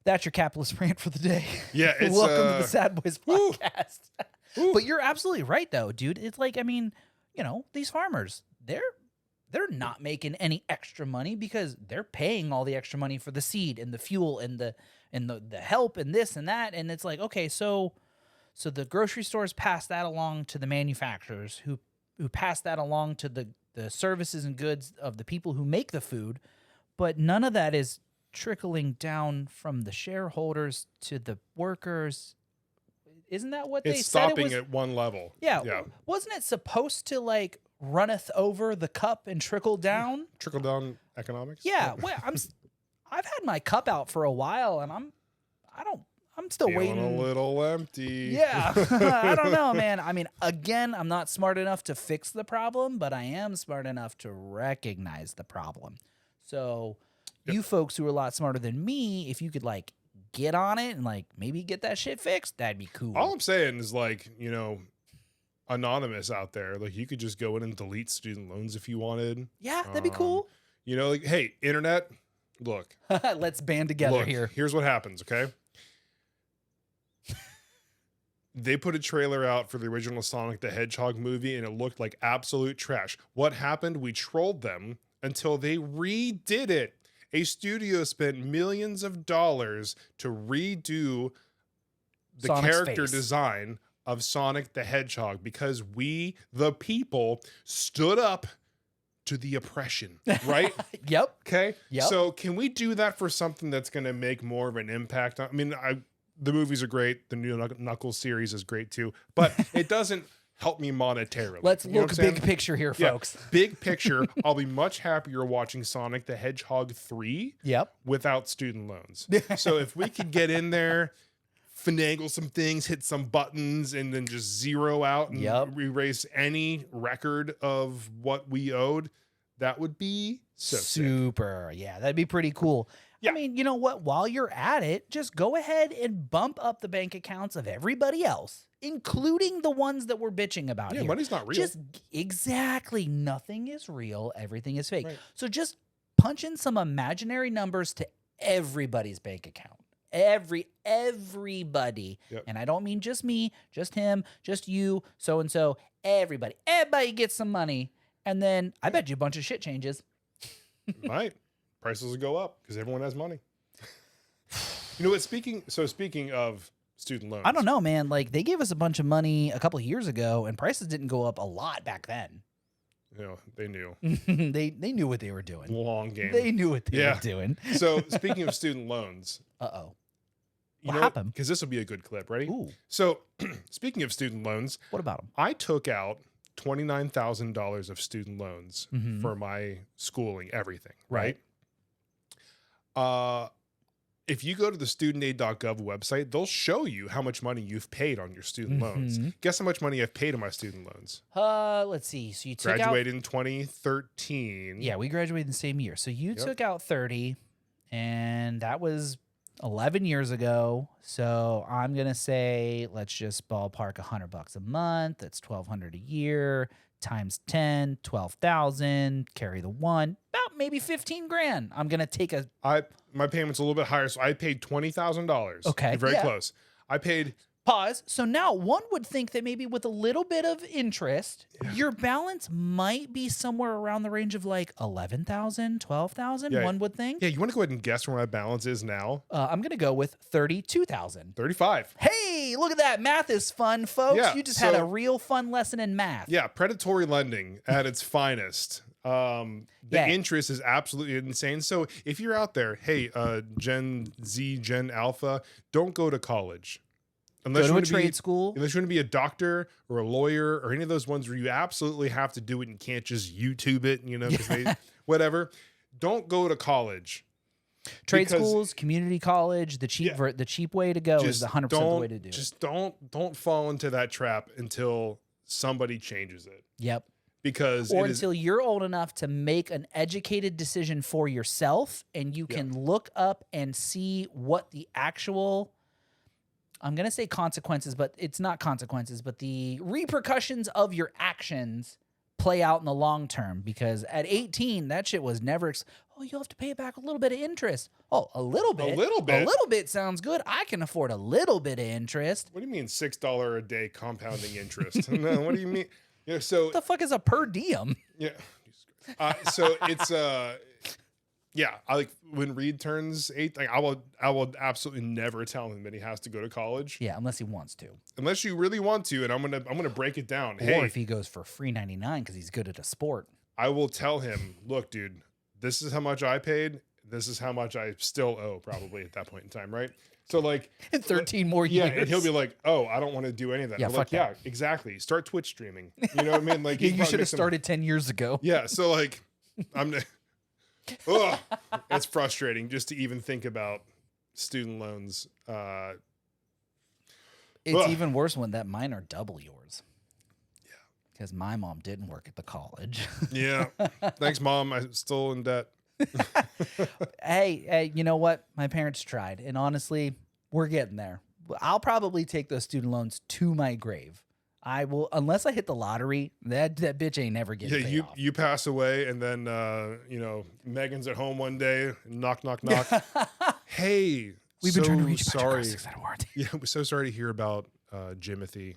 That's your capitalist rant for the day. Yeah, it's Welcome to the Sadbois whew. podcast. Whew. But you're absolutely right, though, dude. It's like, I mean, you know, these farmers, they're not making any extra money because they're paying all the extra money for the seed and the fuel and the help and this and that. And it's like, okay, so the grocery stores pass that along to the manufacturers who pass that along to the services and goods of the people who make the food, but none of that is trickling down from the shareholders to the workers. Isn't that what they said? It's stopping it was? at one level. Yeah. Wasn't it supposed to like runneth over the cup and trickle down? Trickle down economics. Yeah. Well, I've had my cup out for a while, and I'm still Feeling waiting. a little empty. Yeah. I don't know, man. I mean, again, I'm not smart enough to fix the problem, but I am smart enough to recognize the problem. So, you folks who are a lot smarter than me, if you could like get on it and like maybe get that shit fixed, that'd be cool. All I'm saying is like, you know, anonymous out there, like you could just go in and delete student loans if you wanted. Yeah, that'd be cool. You know, like, hey, internet, look. Let's band together Look, here. Here's what happens, okay? They put a trailer out for the original Sonic the Hedgehog movie and it looked like absolute trash. What happened? We trolled them until they redid it. A studio spent millions of dollars to redo the Sonic's character face. design of Sonic the Hedgehog because we, the people, stood up to the oppression, right? Yep. Okay. Yep. So can we do that for something that's going to make more of an impact? I mean, the movies are great. The new Knuckles series is great too, but it doesn't help me monetarily. Let's You know look what I'm saying? big picture here, Yeah, folks. big picture. I'll be much happier watching Sonic the Hedgehog 3 Yep. without student loans. So if we could get in there, finagle some things, hit some buttons, and then just zero out and erase any record of what we owed, that would be so super sick. Yeah, that'd be pretty cool. Yeah. I mean, you know what? While you're at it, just go ahead and bump up the bank accounts of everybody else, including the ones that we're bitching about. Yeah, here. money's not real. Just exactly, nothing is real. Everything is fake. Right. So just punch in some imaginary numbers to everybody's bank account. Everybody. Yep. And I don't mean just me, just him, just you, so and so. Everybody gets some money, and then I bet you a bunch of shit changes. Might. Prices will go up because everyone has money. You know what? Speaking of student loans, I don't know, man. Like they gave us a bunch of money a couple of years ago, and prices didn't go up a lot back then. You know, they knew. they knew what they were doing. Long game. They knew what they were doing. So speaking of student loans, Uh-oh. you What know, happened? because this will be a good clip. Ready? Ooh. So speaking of student loans, What about them? I took out $29,000 of student loans Mhm. for my schooling, everything. Right. If you go to the studentaid.gov website, they'll show you how much money you've paid on your student loans. Mhm. Guess how much money I've paid on my student loans? Let's see. So you took Graduated in 2013. out. Yeah, we graduated the same year. So you Yep. took out 30, and that was 11 years ago. So I'm gonna say let's just ballpark $100 a month. That's $1,200 a year times 10, 12,000. Carry the one, about maybe 15 grand. I'm gonna take a My payment's a little bit higher, so I paid $20,000. Okay, You're very yeah. close. I paid pause. So now one would think that maybe with a little bit of interest, your balance might be somewhere around the range of like 11,000, 12,000. Yeah. One would think. Yeah, you want to go ahead and guess where my balance is now? I'm gonna go with 32,000. 35. Hey, look at that! Math is fun, folks. Yeah, You just had a so- real fun lesson in math. Yeah, predatory lending at its finest. The Yeah. interest is absolutely insane. So if you're out there, hey, Gen Z, Gen Alpha, don't go to college. Unless Go you to a want to be trade school. Unless you want to be a doctor or a lawyer or any of those ones where you absolutely have to do it and can't just YouTube it, you know, 'cause they, whatever. Don't go to college. Trade because schools, community college, the cheap the cheap way to go is Just 100% the don't- way to do it. Just don't fall into that trap until somebody changes it. Yep. Because Or it is, until you're old enough to make an educated decision for yourself and you can look up and see what the actual I'm going to say consequences, but it's not consequences, but the repercussions of your actions play out in the long term, because at 18, that shit was never, oh, you'll have to pay back a little bit of interest. Oh, a little bit. A little bit? A little bit sounds good. I can afford a little bit of interest. What do you mean $6 a day compounding interest? No, what do you mean? You know, so What the fuck is a per diem? yeah. So it's yeah, I like when Reed turns 8, like I will absolutely never tell him that he has to go to college. Yeah, unless he wants to. Unless you really want to, and I'm gonna break it down. Or Hey, if he goes for free 99 because he's good at a sport. I will tell him, look, dude, this is how much I paid. This is how much I still owe, probably at that point in time, right? So like In 13 more yeah, years. and he'll be like, oh, I don't want to do any of that. Yeah, I'm fuck like, yeah, that. exactly. Start Twitch streaming. You know what I mean? Like Yeah, you you probably should make have started 10 years ago. Yeah, so like I'm ugh, it's frustrating just to even think about student loans. It's Ugh. even worse when that mine are double yours. Yeah. Because my mom didn't work at the college. Yeah. Thanks, Mom. I'm still in debt. Hey, you know what? My parents tried. And honestly, we're getting there. I'll probably take those student loans to my grave. I will, unless I hit the lottery, that bitch ain't never getting Yeah, paid off. you pass away, and then you know, Megan's at home one day, knock, knock, knock. Hey, We've been trying to reach sorry. Butkers. Yeah, we're so sorry to hear about Jimothy.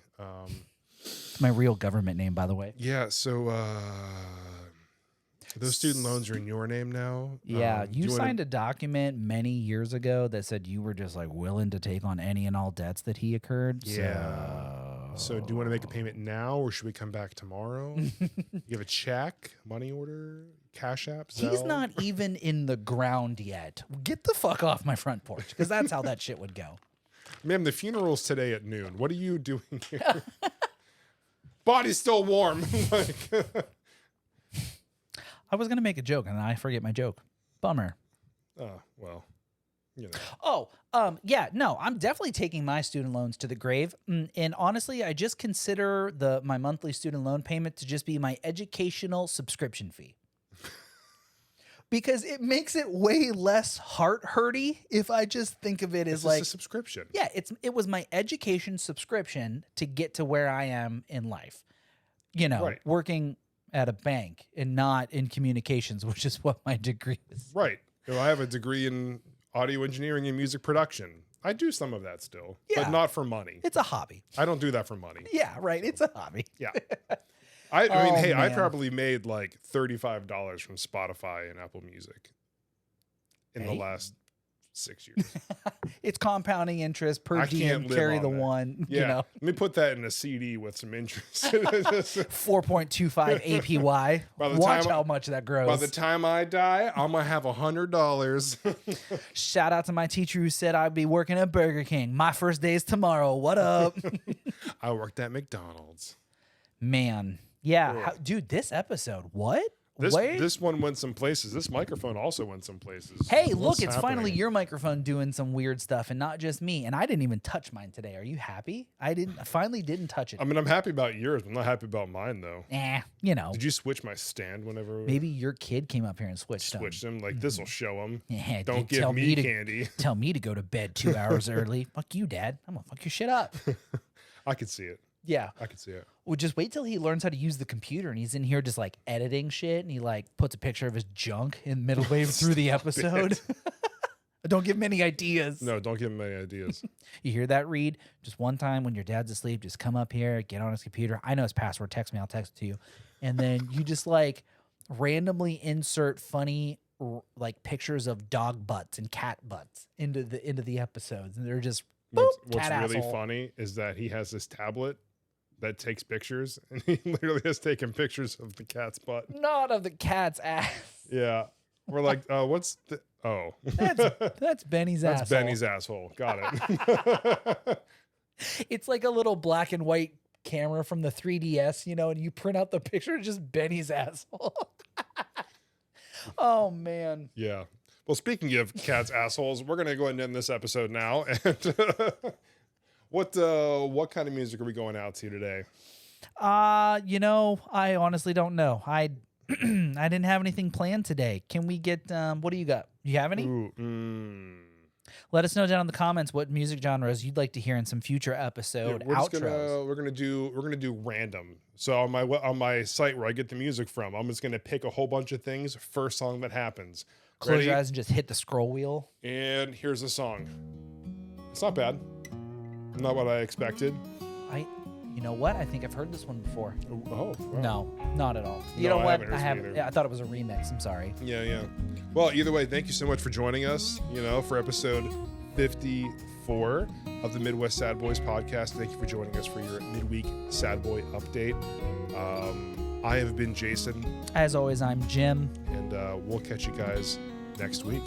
It's my real government name, by the way. Yeah, so those student loans are in your name now. Yeah, do you wanna- signed a document many years ago that said you were just like willing to take on any and all debts that he incurred. Yeah. So do you want to make a payment now, or should we come back tomorrow? You have a check, money order, Cash App, He's Zelle? not even in the ground yet. Get the fuck off my front porch, because that's how that shit would go. Ma'am, the funeral's today at noon. What are you doing here? Body's still warm. Like, I was gonna make a joke and then I forget my joke. Bummer. well, you know. Oh, yeah, no, I'm definitely taking my student loans to the grave. And honestly, I just consider my monthly student loan payment to just be my educational subscription fee. Because it makes it way less heart-hurty if I just think of it as It's like, just a subscription. yeah, it was my education subscription to get to where I am in life. You know, Right. working at a bank and not in communications, which is what my degree is. Right. So I have a degree in audio engineering and music production. I do some of that still, Yeah. but not for money. It's a hobby. I don't do that for money. Yeah, right. It's a hobby. Yeah. I mean, Oh, hey, I man. probably made like $35 from Spotify and Apple Music in the Hey. last 6 years. It's compounding interest per I diem, can't live carry on the that. one, Yeah. you know, Let me put that in a CD with some interest. 4.25 APY. By the Watch time- how much that grows. By the time I die, I'm gonna have $100. Shout out to my teacher who said I'd be working at Burger King. My first day is tomorrow. What up? I worked at McDonald's. Man. Yeah. Ugh. Dude, this episode, what? This one went some places. This microphone also went some places. Hey, look, What's it's happening? finally your microphone doing some weird stuff and not just me. And I didn't even touch mine today. Are you happy? I finally didn't touch it. I mean, I'm happy about yours. I'm not happy about mine though. You know, Did you switch my stand whenever maybe your kid came up here and switched them. switched them? Like this will show them. Yeah, Don't tell give me to, candy. Tell me to go to bed 2 hours early. Fuck you, Dad. I'm gonna fuck your shit up. I could see it. Yeah. I could see it. Well, just wait till he learns how to use the computer and he's in here just like editing shit and he like puts a picture of his junk in middle way through the episode. Don't give him any ideas. No, don't give him any ideas. You hear that, Reed? Just one time when your dad's asleep, just come up here, get on his computer. I know his password. Text me. I'll text it to you. And then you just like randomly insert funny like pictures of dog butts and cat butts into the episodes. And they're just What's cat really asshole. funny is that he has this tablet that takes pictures, and he literally has taken pictures of the cat's butt. not of the cat's ass. Yeah. We're like, what's the... Oh. That's Benny's That's asshole. Benny's asshole. Got it. It's like a little black and white camera from the 3DS, you know, and you print out the picture, it's just Benny's asshole. Oh man. Yeah. Well, speaking of cats assholes, we're gonna go ahead and end this episode now. And what kind of music are we going out to today? You know, I honestly don't know. I didn't have anything planned today. Can we get what do you got? You have any? Ooh, Let us know down in the comments what music genres you'd like to hear in some future episode outros. We're gonna do random. So on my site where I get the music from, I'm just gonna pick a whole bunch of things. First song that happens. Close Ready? your eyes and just hit the scroll wheel. And here's the song. It's not bad. Not what I expected. You know what? I think I've heard this one before. Oh, wow. No, not at all. You No, know I what? haven't heard this one either. I thought it was a remix. I'm sorry. Yeah. Well, either way, thank you so much for joining us, for episode 54 of the Midwest Sad Boys podcast. Thank you for joining us for your midweek Sad Boy update. I have been Jason. As always, I'm Jim. And we'll catch you guys next week.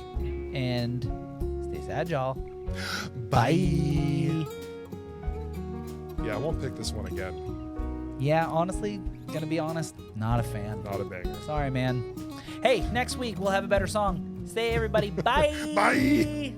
And stay sad, y'all. Bye. Yeah, I won't pick this one again. Yeah, honestly, gonna be honest, not a fan. Not a banger. Sorry, man. Hey, next week we'll have a better song. Stay, everybody. Bye. Bye.